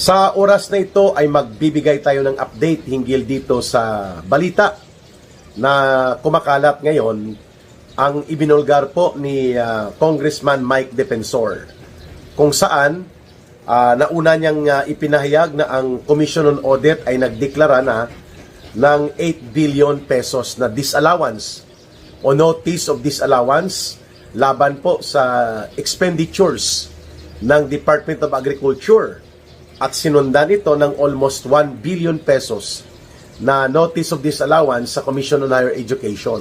Sa oras na ito ay magbibigay tayo ng update hinggil dito sa balita na kumakalat ngayon ang ibinulgar po ni Congressman Mike Defensor, kung saan nauna niyang ipinahayag na ang Commission on Audit ay nagdeklara na ng 8 billion pesos na disallowance o notice of disallowance laban po sa expenditures ng Department of Agriculture, at sinundan ito ng almost 1 billion pesos na notice of disallowance sa Commission on Higher Education.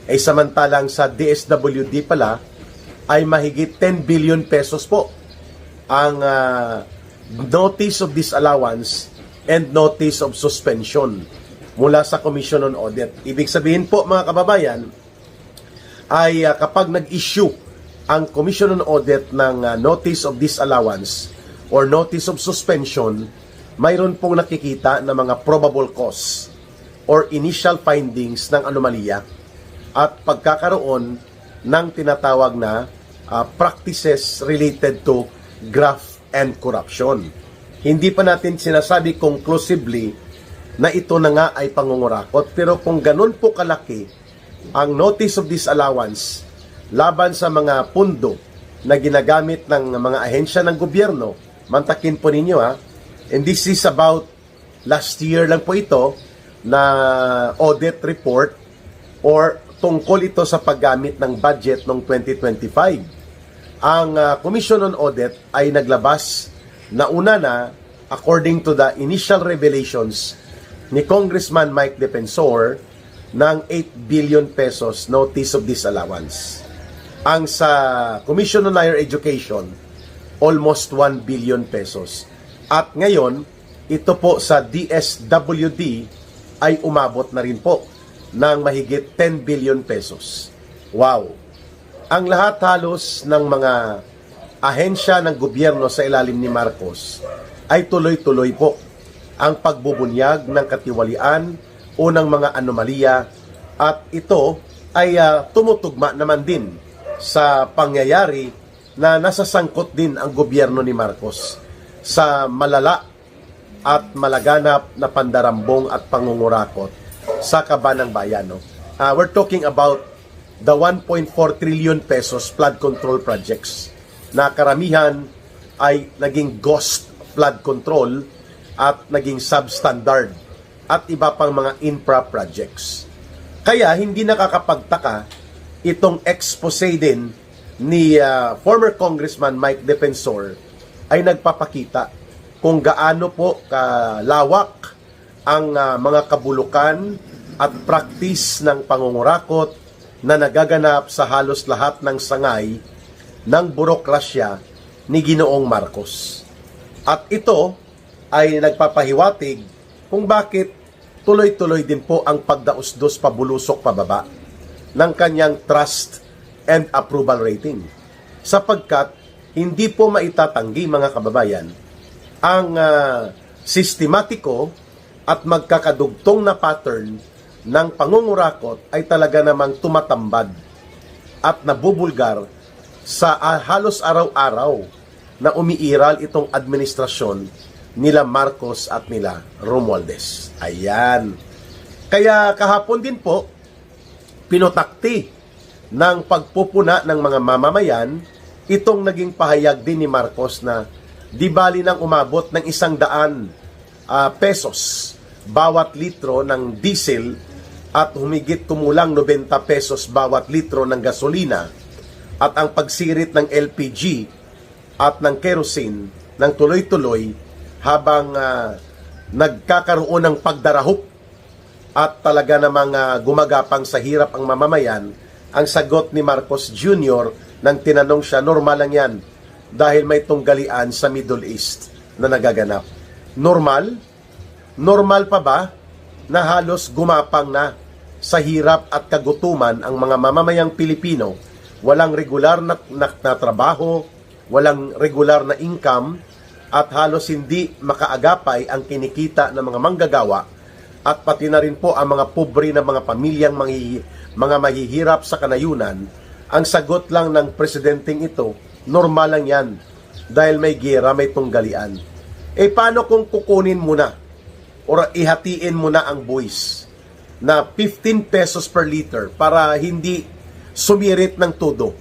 Ay samantalang sa DSWD pala ay mahigit 10 billion pesos po ang notice of disallowance and notice of suspension mula sa Commission on Audit. Ibig sabihin po mga kababayan ay kapag nag-issue ang Commission on Audit ng notice of disallowance or notice of suspension, mayroon pong nakikita na mga probable cause or initial findings ng anomalya at pagkakaroon ng tinatawag na practices related to graft and corruption. Hindi pa natin sinasabi conclusively na ito na nga ay pangungurakot, pero kung ganun po kalaki ang notice of disallowance laban sa mga pundo na ginagamit ng mga ahensya ng gobyerno, mantakin po ninyo and this is about last year lang po ito na audit report or tungkol ito sa paggamit ng budget noong 2025. Ang Commission on Audit ay naglabas na una na, according to the initial revelations ni Congressman Mike Defensor, ng 8 billion pesos notice of disallowance. Ang sa Commission on Higher Education, almost 1 billion pesos. At ngayon, ito po sa DSWD ay umabot na rin po ng mahigit 10 billion pesos. Wow! Ang lahat halos ng mga ahensya ng gobyerno sa ilalim ni Marcos ay tuloy-tuloy po ang pagbubunyag ng katiwalian o ng mga anomalya, at ito ay tumutugma naman din sa pangyayari na nasasangkot din ang gobyerno ni Marcos sa malala at malaganap na pandarambong at pangungurakot sa kaban ng bayan. We're talking about the 1.4 trillion pesos flood control projects na karamihan ay naging ghost flood control at naging substandard at iba pang mga infra projects. Kaya hindi nakakapagtaka itong expose din ni former Congressman Mike Defensor ay nagpapakita kung gaano po kalawak ang mga kabulukan at practice ng pangungurakot na nagaganap sa halos lahat ng sangay ng burokrasya ni Ginoong Marcos. At ito ay nagpapahiwatig kung bakit tuloy-tuloy din po ang pagdausdos pabulusok pababa ng kanyang trust and approval rating. Sapagkat hindi po maitatanggi mga kababayan ang sistematiko at magkakadugtong na pattern ng pangungurakot ay talaga namang tumatambad at nabubulgar sa halos araw-araw na umiiral itong administrasyon nila Marcos at nila Romualdez. Ayan. Kaya kahapon din po, pinotakti ng pagpupuna ng mga mamamayan itong naging pahayag din ni Marcos na di bali nang umabot ng 100 pesos bawat litro ng diesel at humigit kumulang 90 pesos bawat litro ng gasolina, at ang pagsirit ng LPG at ng kerosene ng tuloy-tuloy habang nagkakaroon ng pagdarahop at talaga namang gumagapang sa hirap ang mamamayan. Ang sagot ni Marcos Jr. nang tinanong siya, normal lang yan dahil may tunggalian sa Middle East na nagaganap. Normal? Normal pa ba na halos gumapang na sa hirap at kagutuman ang mga mamamayang Pilipino? Walang regular na trabaho, walang regular na income, at halos hindi makaagapay ang kinikita ng mga manggagawa, at pati na rin po ang mga pobre na mga pamilyang mga mahihirap sa kanayunan. Ang sagot lang ng presidenteng ito, normal lang yan dahil may giyera, may tunggalian. Paano kung kukunin mo na or ihatiin mo na ang buwis na 15 pesos per liter para hindi sumirit ng todo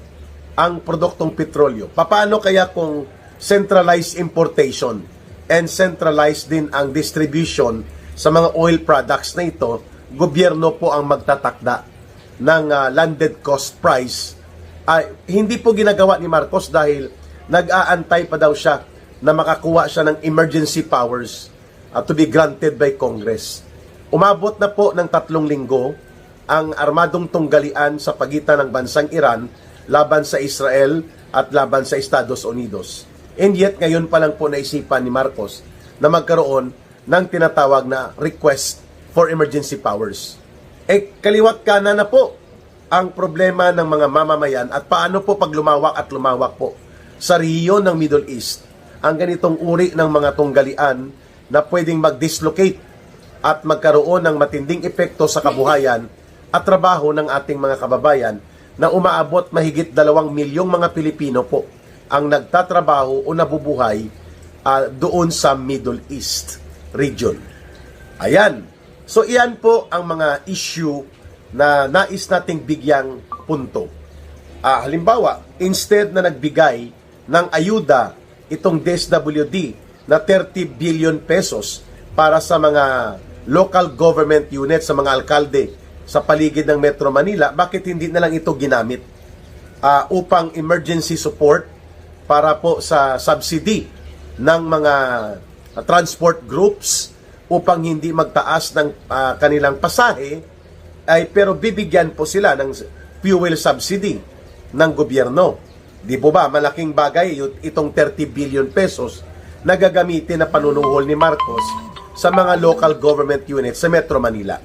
ang produktong petrolyo? Paano kaya kung centralized importation and centralized din ang distribution sa mga oil products na ito, gobyerno po ang magtatakda ng landed cost price? Hindi po ginagawa ni Marcos dahil nag-aantay pa daw siya na makakuha siya ng emergency powers to be granted by Congress. Umabot na po ng 3 linggo ang armadong tunggalian sa pagitan ng bansang Iran laban sa Israel at laban sa Estados Unidos. And yet, ngayon pa lang po naisipan ni Marcos na magkaroon ng tinatawag na request for emergency powers. Kaliwat kanan na po ang problema ng mga mamamayan at paano po pag lumawak po sa rehiyon ng Middle East ang ganitong uri ng mga tunggalian na pwedeng mag-dislocate at magkaroon ng matinding epekto sa kabuhayan at trabaho ng ating mga kababayan na umaabot mahigit 2 milyong mga Pilipino po ang nagtatrabaho o nabubuhay doon sa Middle East region. Ayan. So iyan po ang mga issue na nais nating bigyang punto. Halimbawa, instead na nagbigay ng ayuda itong DSWD na 30 billion pesos para sa mga local government units, sa mga alkalde sa paligid ng Metro Manila, bakit hindi na lang ito ginamit upang emergency support para po sa subsidy ng mga transport groups upang hindi magtaas ng kanilang pasahe, pero bibigyan po sila ng fuel subsidy ng gobyerno. Di po ba, malaking bagay itong 30 billion pesos na gagamitin na panunuhol ni Marcos sa mga local government units sa Metro Manila.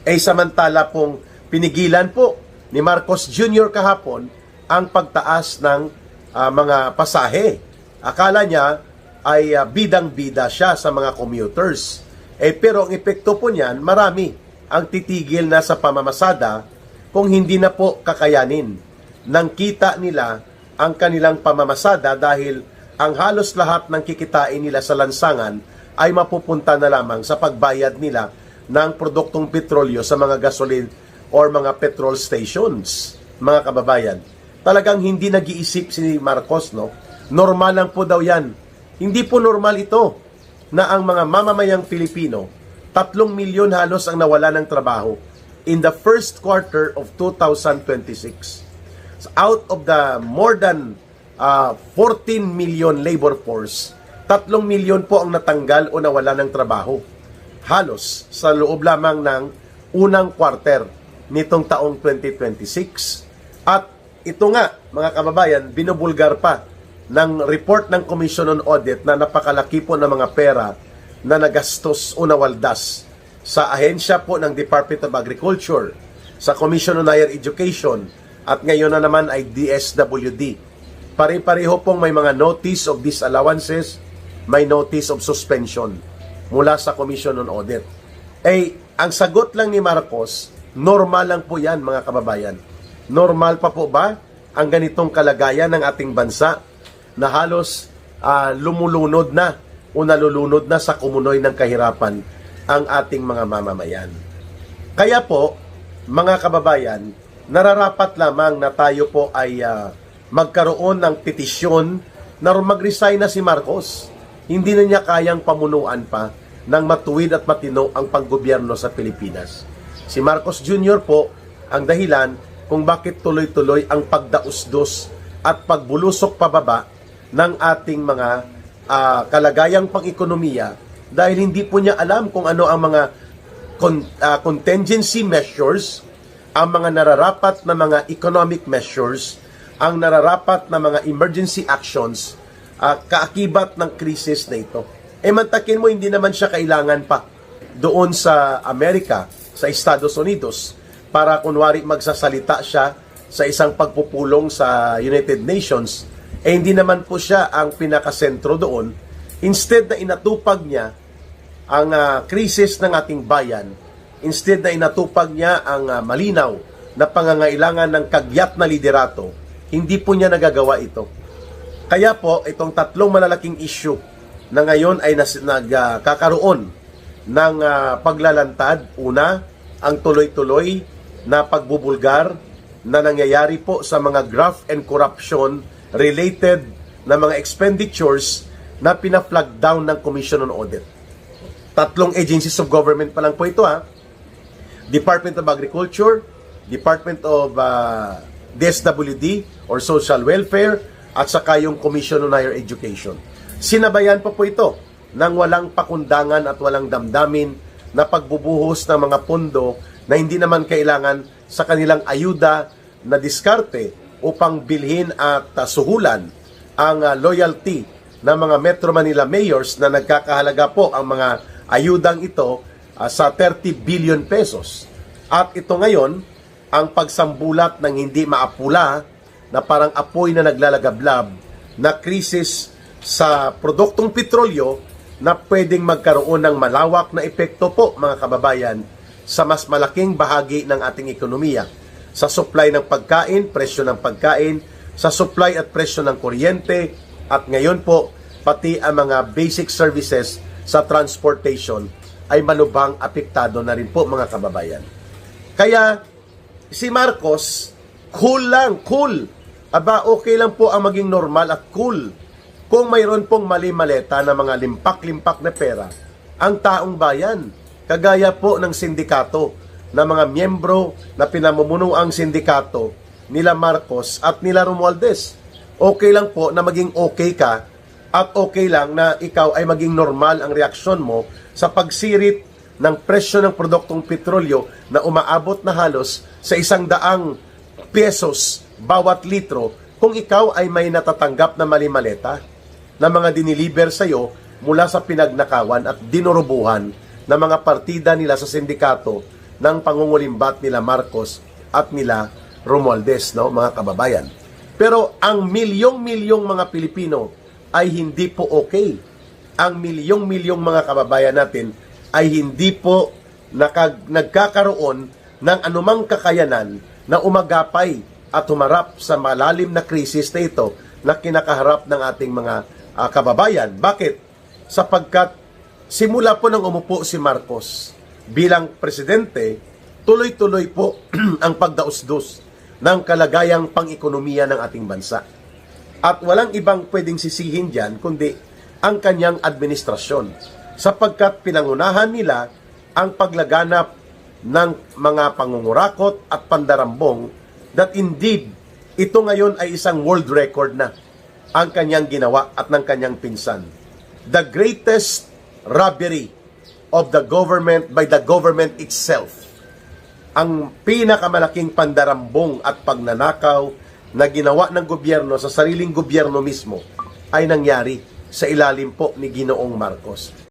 Samantala pong pinigilan po ni Marcos Jr. kahapon ang pagtaas ng mga pasahe. Akala niya ay bidang-bida siya sa mga commuters. Pero ang epekto po niyan, marami ang titigil na sa pamamasada kung hindi na po kakayanin ng kita nila ang kanilang pamamasada dahil ang halos lahat ng kikitain nila sa lansangan ay mapupunta na lamang sa pagbayad nila ng produktong petrolyo sa mga gasoline or mga petrol stations. Mga kababayan, talagang hindi nag-iisip si Marcos, no? Normal lang po daw yan. Hindi po normal ito na ang mga mamamayang Pilipino, 3 milyon halos ang nawala ng trabaho in the first quarter of 2026. Out of the more than 14 million labor force, 3 milyon po ang natanggal o nawala ng trabaho. Halos sa loob lamang ng unang quarter nitong taong 2026. At ito nga, mga kababayan, binubulgar pa ng report ng Commission on Audit na napakalaki po ng mga pera na nagastos o nawaldas sa ahensya po ng Department of Agriculture, sa Commission on Higher Education, at ngayon na naman ay DSWD. Pare-pareho pong may mga notice of disallowances, may notice of suspension mula sa Commission on Audit. Ang sagot lang ni Marcos, normal lang po yan, mga kababayan. Normal pa po ba ang ganitong kalagayan ng ating bansa na halos lumulunod na o nalulunod na sa kumunoy ng kahirapan ang ating mga mamamayan? Kaya po, mga kababayan, nararapat lamang na tayo po ay magkaroon ng petisyon na mag-resign na si Marcos. Hindi na niya kayang pamunuan pa ng matuwid at matino ang panggobyerno sa Pilipinas. Si Marcos Jr. po ang dahilan kung bakit tuloy-tuloy ang pagdausdos at pagbulusok pababa ng ating mga kalagayang pang-ekonomiya dahil hindi po niya alam kung ano ang mga contingency measures, ang mga nararapat na mga economic measures, ang nararapat na mga emergency actions, kaakibat ng krisis na ito. Mantakin mo, hindi naman siya kailangan pa doon sa Amerika, sa Estados Unidos, para kunwari magsasalita siya sa isang pagpupulong sa United Nations. Hindi naman po siya ang pinakasentro doon. Instead na inatupag niya ang krisis ng ating bayan, instead na inatupag niya ang malinaw na pangangailangan ng kagyat na liderato, hindi po niya nagagawa ito. Kaya po, itong 3 malalaking issue na ngayon ay nagkakaroon ng paglalantad. Una, ang tuloy-tuloy na pagbubulgar na nangyayari po sa mga graft and corruption related na mga expenditures na pina-flag down ng Commission on Audit. 3 agencies of government pa lang po ito, Department of Agriculture, Department of DSWD or Social Welfare, at saka yung Commission on Higher Education. Sinabayan pa po ito ng walang pakundangan at walang damdamin na pagbubuhos ng mga pondo na hindi naman kailangan sa kanilang ayuda na diskarte upang bilhin at suhulan ang loyalty ng mga Metro Manila mayors na nagkakahalaga po ang mga ayudang ito sa 30 billion pesos. At ito ngayon, ang pagsambulat ng hindi maapula na parang apoy na naglalagablab na krisis sa produktong petrolyo na pwedeng magkaroon ng malawak na epekto po, mga kababayan, sa mas malaking bahagi ng ating ekonomiya. Sa supply ng pagkain, presyo ng pagkain, sa supply at presyo ng kuryente, at ngayon po, pati ang mga basic services sa transportation ay malubhang apektado na rin po, mga kababayan. Kaya, si Marcos, cool lang, cool. Aba, okay lang po ang maging normal at cool. Kung mayroon pong mali-maleta na mga limpak-limpak na pera, ang taong bayan, kagaya po ng sindikato, na mga miyembro na pinamumuno ang sindikato nila Marcos at nila Romualdez. Okay lang po na maging okay ka at okay lang na ikaw ay maging normal ang reaksyon mo sa pagsirit ng presyo ng produktong petrolyo na umaabot na halos sa 100 pesos bawat litro kung ikaw ay may natatanggap na mali-maleta na mga diniliber sa iyo mula sa pinagnakawan at dinurubuhan na mga partida nila sa sindikato ng pangungulimbat nila Marcos at nila Romualdez, no, mga kababayan. Pero ang milyong-milyong mga Pilipino ay hindi po okay. Ang milyong-milyong mga kababayan natin ay hindi po nagkakaroon ng anumang kakayanan na umagapay at humarap sa malalim na krisis na ito na kinakaharap ng ating mga kababayan. Bakit? Sapagkat simula po nang umupo si Marcos bilang presidente, tuloy-tuloy po ang pagdausdos ng kalagayang pang-ekonomiya ng ating bansa. At walang ibang pwedeng sisihin dyan kundi ang kanyang administrasyon, sapagkat pinangunahan nila ang paglaganap ng mga pangungurakot at pandarambong that indeed, ito ngayon ay isang world record na ang kanyang ginawa at ng kanyang pinsan. The greatest robbery of the government by the government itself. Ang pinakamalaking pandarambong at pagnanakaw na ginawa ng gobyerno sa sariling gobyerno mismo ay nangyari sa ilalim po ni Ginoong Marcos.